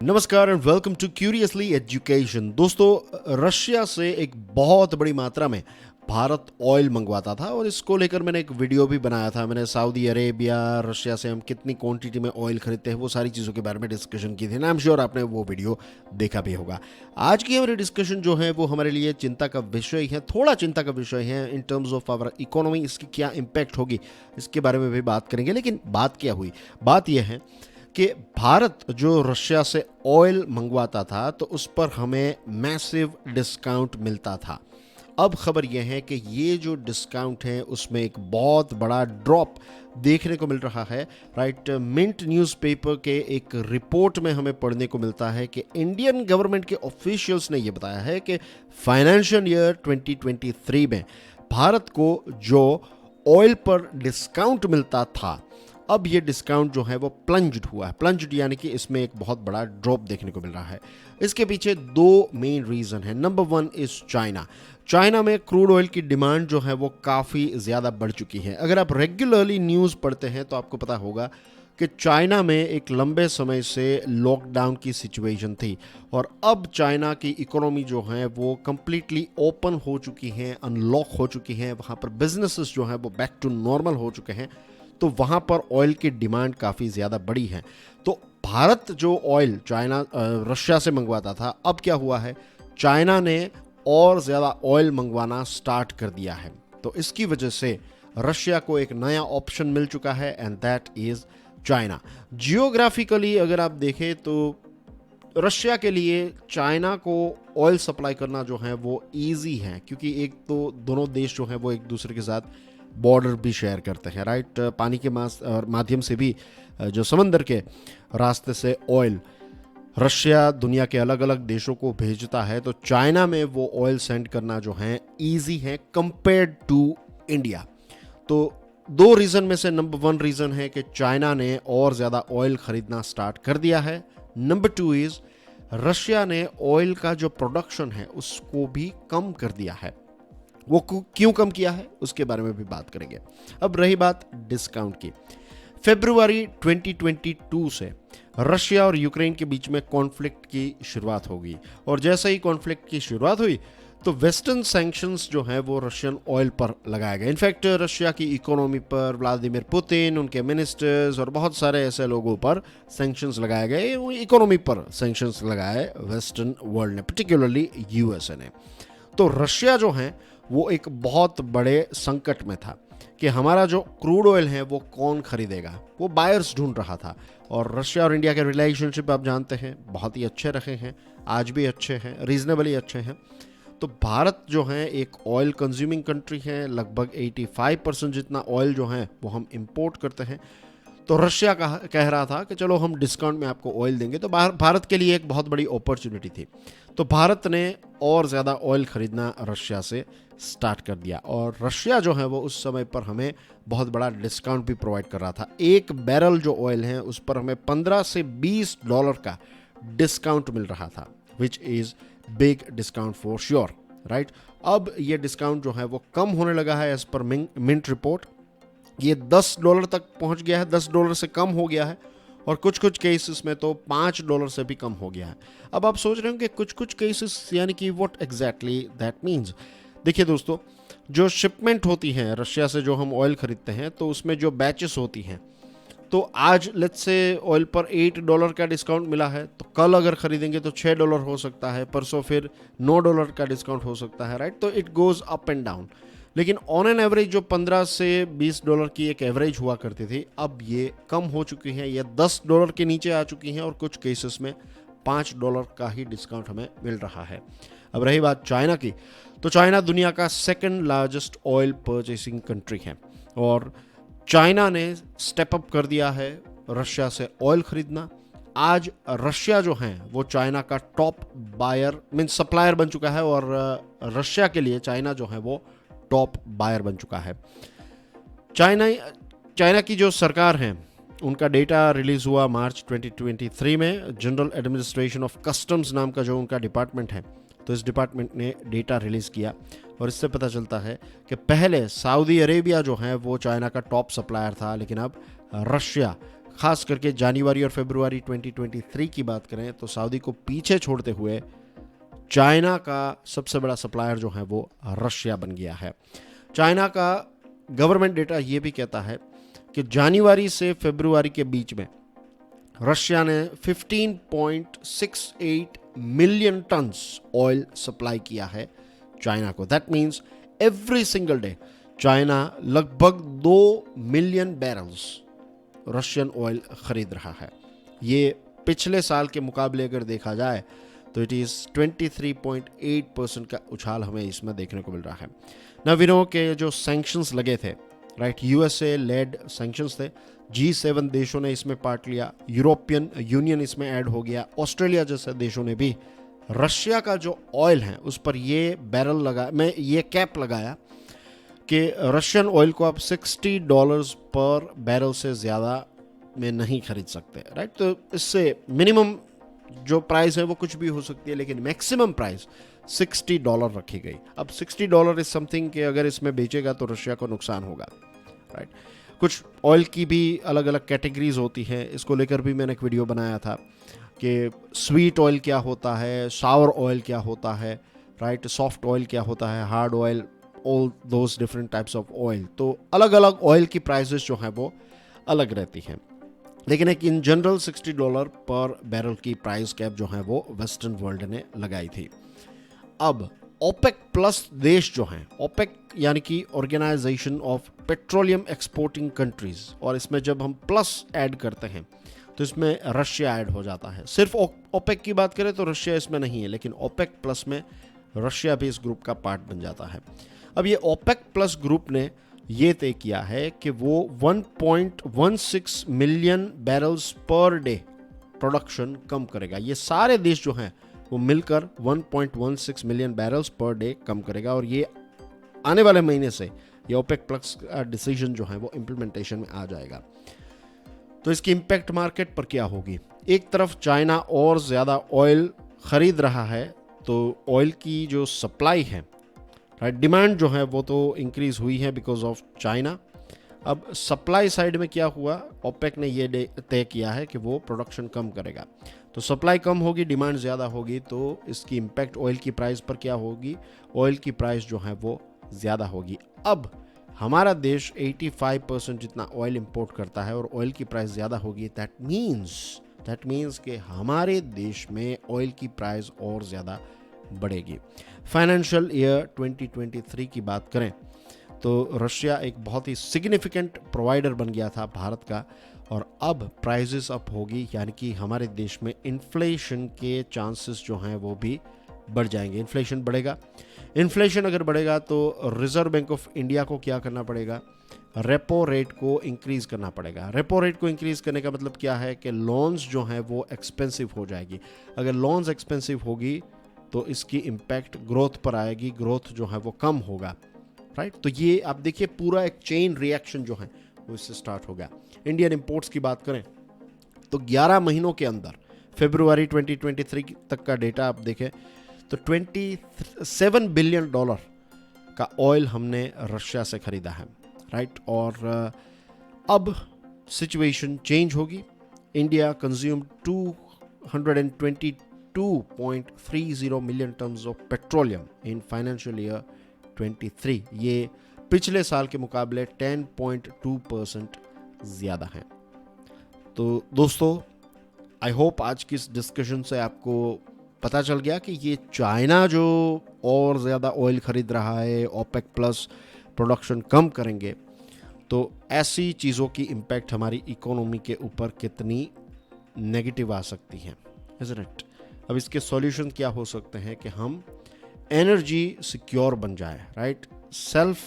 नमस्कार and welcome to curiously education. दोस्तों, Russia से एक बहुत बड़ी मात्रा में भारत ऑयल मंगवाता था और इसको लेकर मैंने एक वीडियो भी बनाया था। मैंने सऊदी अरेबिया, रशिया से हम कितनी क्वांटिटी में ऑयल खरीदते हैं, वो सारी चीज़ों के बारे में डिस्कशन की थी ना। आई एम श्योर आपने वो वीडियो देखा भी होगा। आज की हमारी डिस्कशन जो है वो हमारे लिए चिंता का विषय है, थोड़ा चिंता का विषय है in terms of our economy. इसकी क्या इम्पैक्ट होगी इसके बारे में भी बात करेंगे। लेकिन बात क्या हुई, बात यह है कि भारत जो रशिया से ऑयल मंगवाता था तो उस पर हमें मैसिव डिस्काउंट मिलता था। अब खबर यह है कि ये जो डिस्काउंट है उसमें एक बहुत बड़ा ड्रॉप देखने को मिल रहा है। राइट, मिंट न्यूज़पेपर के एक रिपोर्ट में हमें पढ़ने को मिलता है कि इंडियन गवर्नमेंट के ऑफिशियल्स ने यह बताया है कि फाइनेंशियल ईयर 2023 में भारत को जो ऑयल पर डिस्काउंट मिलता था, अब ये डिस्काउंट जो है वो प्लंज्ड हुआ है। प्लंज्ड यानी कि इसमें एक बहुत बड़ा ड्रॉप देखने को मिल रहा है। इसके पीछे दो मेन रीज़न है। Number one is China. China में क्रूड ऑयल की डिमांड जो है वो काफ़ी ज़्यादा बढ़ चुकी है। अगर आप रेगुलरली न्यूज़ पढ़ते हैं तो आपको पता होगा कि चाइना में एक लंबे समय से लॉकडाउन की सिचुएशन थी और अब चाइना की इकोनॉमी जो है वो कम्प्लीटली ओपन हो चुकी है, अनलॉक हो चुकी है। वहाँ पर बिजनेसेस जो हैं वो बैक टू नॉर्मल हो चुके हैं, तो वहाँ पर ऑयल की डिमांड काफ़ी ज़्यादा बढ़ी है। तो भारत जो ऑयल रशिया से मंगवाता था, अब क्या हुआ है, चाइना ने और ज़्यादा ऑयल मंगवाना स्टार्ट कर दिया है। तो इसकी वजह से रशिया को एक नया ऑप्शन मिल चुका है and that is China. Geographically अगर आप देखें तो रशिया के लिए चाइना को ऑयल सप्लाई करना जो है वो ईजी है, क्योंकि एक तो दोनों देश जो हैं वो एक दूसरे के साथ बॉर्डर भी शेयर करते हैं। राइट, पानी के माध्यम से भी, जो समंदर के रास्ते से ऑयल रशिया दुनिया के अलग अलग देशों को भेजता है, तो चाइना में वो ऑयल सेंड करना जो है ईजी है कंपेयर्ड टू इंडिया। तो दो रीज़न में से नंबर वन रीज़न है कि चाइना ने और ज़्यादा ऑयल खरीदना स्टार्ट कर दिया है। नंबर टू इज़ रशिया ने ऑयल का जो प्रोडक्शन है उसको भी कम कर दिया है। वो क्यों कम किया है उसके बारे में भी बात करेंगे। अब रही बात डिस्काउंट की, फरवरी 2022 से रशिया और यूक्रेन के बीच में कॉन्फ्लिक्ट की शुरुआत होगी और जैसे ही कॉन्फ्लिक्ट की शुरुआत हुई तो वेस्टर्न सैंक्शंस जो हैं वो रशियन ऑयल पर लगाए गए। इनफैक्ट रशिया की इकोनॉमी पर व्लादिमीर पुतिन, उनके मिनिस्टर्स और बहुत सारे ऐसे लोगों पर सैंक्शंस लगाए गए। इकोनॉमी पर सैंक्शंस लगाए वेस्टर्न वर्ल्ड ने, पर्टिकुलरली यूएसए ने। तो रशिया जो है वो एक बहुत बड़े संकट में था कि हमारा जो क्रूड ऑयल है वो कौन खरीदेगा। वो बायर्स ढूंढ रहा था। और रशिया और इंडिया के रिलेशनशिप आप जानते हैं बहुत ही अच्छे रहे हैं, आज भी अच्छे हैं, रीजनेबली अच्छे हैं। तो भारत जो है एक ऑयल कंज्यूमिंग कंट्री है, लगभग 85% जितना ऑयल जो है वो हम इंपोर्ट करते हैं। तो रशिया कह रहा था कि चलो हम डिस्काउंट में आपको ऑयल देंगे, तो भारत के लिए एक बहुत बड़ी अपॉर्चुनिटी थी। तो भारत ने और ज़्यादा ऑयल खरीदना रशिया से स्टार्ट कर दिया और रशिया जो है वो उस समय पर हमें बहुत बड़ा डिस्काउंट भी प्रोवाइड कर रहा था। एक बैरल जो ऑयल है उस पर हमें 15 से $20 का डिस्काउंट मिल रहा था, which is big discount for sure. Right, अब ये डिस्काउंट जो है वो कम होने लगा है। एज पर मिंट रिपोर्ट ये $10 तक पहुंच गया है, $10 से कम हो गया है और कुछ कुछ केसेस में तो $5 से भी कम हो गया है। अब आप सोच रहे हो कि कुछ कुछ केसेस यानी कि व्हाट एग्जैक्टली दैट मीन्स। देखिए दोस्तों, जो शिपमेंट होती है रशिया से जो हम ऑयल खरीदते हैं तो उसमें जो बैचेस होती हैं, तो आज लेट्स से ऑयल पर $8 का डिस्काउंट मिला है, तो कल अगर खरीदेंगे तो $6 हो सकता है, परसों फिर $9 का डिस्काउंट हो सकता है। राइट, तो it goes up and down. लेकिन ऑन एन एवरेज जो 15 से $20 की एक एवरेज हुआ करती थी, अब ये कम हो चुकी है, ये $10 के नीचे आ चुकी हैं और कुछ केसेस में $5 का ही डिस्काउंट हमें मिल रहा है। अब रही बात चाइना की, तो चाइना दुनिया का second largest oil purchasing country है और चाइना ने स्टेप अप कर दिया है रशिया से ऑयल खरीदना। आज रशिया जो है वो चाइना का टॉप बायर मीन्स सप्लायर बन चुका है और रशिया के लिए चाइना जो है वो टॉप बायर बन चुका है। चाइना की जो सरकार है उनका डेटा रिलीज हुआ मार्च 2023 में। जनरल एडमिनिस्ट्रेशन ऑफ कस्टम्स नाम का जो उनका डिपार्टमेंट है, तो इस डिपार्टमेंट ने डेटा रिलीज किया और इससे पता चलता है कि पहले सऊदी अरेबिया जो है वो चाइना का टॉप सप्लायर था, लेकिन अब रशिया खास करके जनवरी और फरवरी 2023 की बात करें तो सऊदी को पीछे छोड़ते हुए चाइना का सबसे बड़ा सप्लायर जो है वो रशिया बन गया है। चाइना का गवर्नमेंट डेटा ये भी कहता है कि जनवरी से फरवरी के बीच में रशिया ने 15.68 मिलियन टन्स ऑयल सप्लाई किया है चाइना को। That means every single day China लगभग 2 मिलियन बैरल्स रशियन ऑयल खरीद रहा है। ये पिछले साल के मुकाबले अगर देखा जाए तो इट इज़ 23.8% का उछाल हमें इसमें देखने को मिल रहा है। नवीनों के जो सैंक्शंस लगे थे, राइट, यूएसए लेड सैंक्शंस थे, G7 देशों ने इसमें पार्ट लिया, यूरोपियन यूनियन इसमें ऐड हो गया, ऑस्ट्रेलिया जैसे देशों ने भी रशिया का जो ऑयल है उस पर ये कैप लगाया कि रशियन ऑयल को आप $60 पर बैरल से ज़्यादा में नहीं खरीद सकते, राइट। तो इससे मिनिमम जो प्राइस है वो कुछ भी हो सकती है, लेकिन मैक्सिमम प्राइस $60 रखी गई। अब $60 इज समथिंग कि अगर इसमें बेचेगा तो रशिया को नुकसान होगा, राइट। कुछ ऑयल की भी अलग अलग कैटेगरीज होती हैं, इसको लेकर भी मैंने एक वीडियो बनाया था कि स्वीट ऑयल क्या होता है, सावर ऑयल क्या होता है, राइट, सॉफ्ट ऑयल क्या होता है, hard oil, all those different types of oil. तो अलग अलग ऑयल की प्राइसेस जो है वो अलग रहती हैं, लेकिन एक इन जनरल $60 पर बैरल की प्राइस कैप जो है वो वेस्टर्न वर्ल्ड ने लगाई थी। अब ओपेक प्लस देश जो हैं, ओपेक यानी कि organisation of petroleum exporting countries, और इसमें जब हम प्लस ऐड करते हैं तो इसमें रशिया ऐड हो जाता है। सिर्फ ओपेक की बात करें तो रशिया इसमें नहीं है, लेकिन ओपेक प्लस में रशिया भी इस ग्रुप का पार्ट बन जाता है। अब ये ओपेक प्लस ग्रुप ने ये तय किया है कि वो 1.16 million barrels per day production कम करेगा। ये सारे देश जो हैं वो मिलकर 1.16 मिलियन बैरल्स पर डे कम करेगा, और ये आने वाले महीने से ये ओपेक प्लस का डिसीजन जो है वो इम्प्लीमेंटेशन में आ जाएगा। तो इसकी इम्पैक्ट मार्केट पर क्या होगी? एक तरफ चाइना और ज़्यादा ऑयल ख़रीद रहा है, तो ऑयल की जो सप्लाई है, राइट, डिमांड जो है वो तो इंक्रीज हुई है बिकॉज ऑफ चाइना। अब सप्लाई साइड में क्या हुआ, ओपेक ने ये तय किया है कि वो प्रोडक्शन कम करेगा। तो सप्लाई कम होगी, डिमांड ज़्यादा होगी, तो इसकी इम्पैक्ट ऑयल की प्राइस पर क्या होगी? ऑयल की प्राइस जो है वो ज़्यादा होगी। अब हमारा देश 85% जितना ऑयल इंपोर्ट करता है और ऑयल की प्राइस ज़्यादा होगी, दैट मीन्स कि हमारे देश में ऑयल की प्राइस और ज़्यादा बढ़ेगी। फाइनेंशियल ईयर 2023 की बात करें तो रशिया एक बहुत ही सिग्निफिकेंट प्रोवाइडर बन गया था भारत का, और अब प्राइसेस अप होगी, यानी कि हमारे देश में इन्फ्लेशन के चांसेस जो हैं वो भी बढ़ जाएंगे। इन्फ्लेशन बढ़ेगा, इन्फ्लेशन अगर बढ़ेगा तो रिजर्व बैंक ऑफ इंडिया को क्या करना पड़ेगा? रेपो रेट को इंक्रीज़ करना पड़ेगा। रेपो रेट को इंक्रीज़ करने का मतलब क्या है कि लोन्स जो हैं वो एक्सपेंसिव हो जाएगी। अगर लोन्स एक्सपेंसिव होगी तो इसकी इम्पैक्ट ग्रोथ पर आएगी, ग्रोथ जो है वो कम होगा, राइट। तो ये आप देखिए पूरा एक चेन रिएक्शन जो है वो इससे स्टार्ट हो गया। इंडियन इंपोर्ट्स की बात करें तो 11 महीनों के अंदर फरवरी 2023 तक का डेटा आप देखें तो $27 बिलियन का ऑयल हमने रशिया से खरीदा है, राइट। और अब सिचुएशन चेंज होगी। India consume 222.30 million tons of petroleum in financial year 23। ये पिछले साल के मुकाबले 10.2% ज़्यादा है। तो दोस्तों, आई होप आज की इस डिस्कशन से आपको पता चल गया कि ये चाइना जो और ज़्यादा ऑयल खरीद रहा है, ओपेक प्लस प्रोडक्शन कम करेंगे, तो ऐसी चीज़ों की इम्पैक्ट हमारी इकोनॉमी के ऊपर कितनी नेगेटिव आ सकती है, इज़न्ट इट। अब इसके सॉल्यूशन क्या हो सकते हैं कि हम एनर्जी सिक्योर बन जाए, राइट, सेल्फ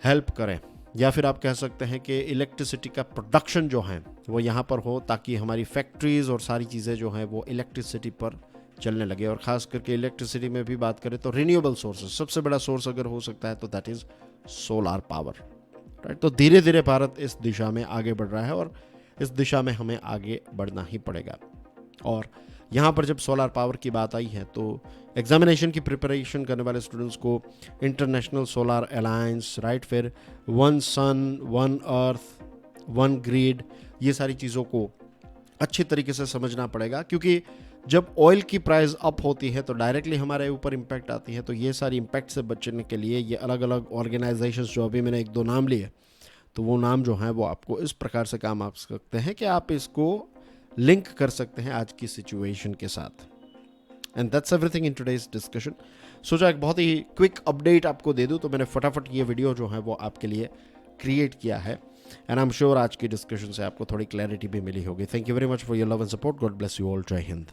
हेल्प करें, या फिर आप कह सकते हैं कि इलेक्ट्रिसिटी का प्रोडक्शन जो है वो यहाँ पर हो, ताकि हमारी फैक्ट्रीज़ और सारी चीज़ें जो हैं वो इलेक्ट्रिसिटी पर चलने लगे। और ख़ास करके इलेक्ट्रिसिटी में भी बात करें तो रिन्यूएबल सोर्सेज सबसे बड़ा सोर्स अगर हो सकता है तो that is solar power, right. तो धीरे धीरे भारत इस दिशा में आगे बढ़ रहा है और इस दिशा में हमें आगे बढ़ना ही पड़ेगा। और यहाँ पर जब सोलार पावर की बात आई है तो एग्जामिनेशन की प्रिपरेशन करने वाले स्टूडेंट्स को इंटरनेशनल सोलार अलायंस, राइट, फिर one sun one earth one grade, ये सारी चीज़ों को अच्छी तरीके से समझना पड़ेगा, क्योंकि जब ऑयल की प्राइस अप होती है तो डायरेक्टली हमारे ऊपर इम्पैक्ट आती है। तो ये सारी इम्पैक्ट से बचने के लिए ये अलग अलग ऑर्गेनाइजेशंस, जो अभी मैंने एक दो नाम लिए, तो वो नाम जो हैं वो आपको इस प्रकार से काम आ सकते हैं कि आप इसको लिंक कर सकते हैं आज की सिचुएशन के साथ। And that's everything in today's discussion. सोचा एक बहुत ही क्विक अपडेट आपको दे दूं, तो मैंने फटाफट ये वीडियो जो है वो आपके लिए क्रिएट किया है। एंड आई एम श्योर आज की डिस्कशन से आपको थोड़ी क्लैरिटी भी मिली होगी। Thank you very much for your love and support. God bless you all. जय हिंद।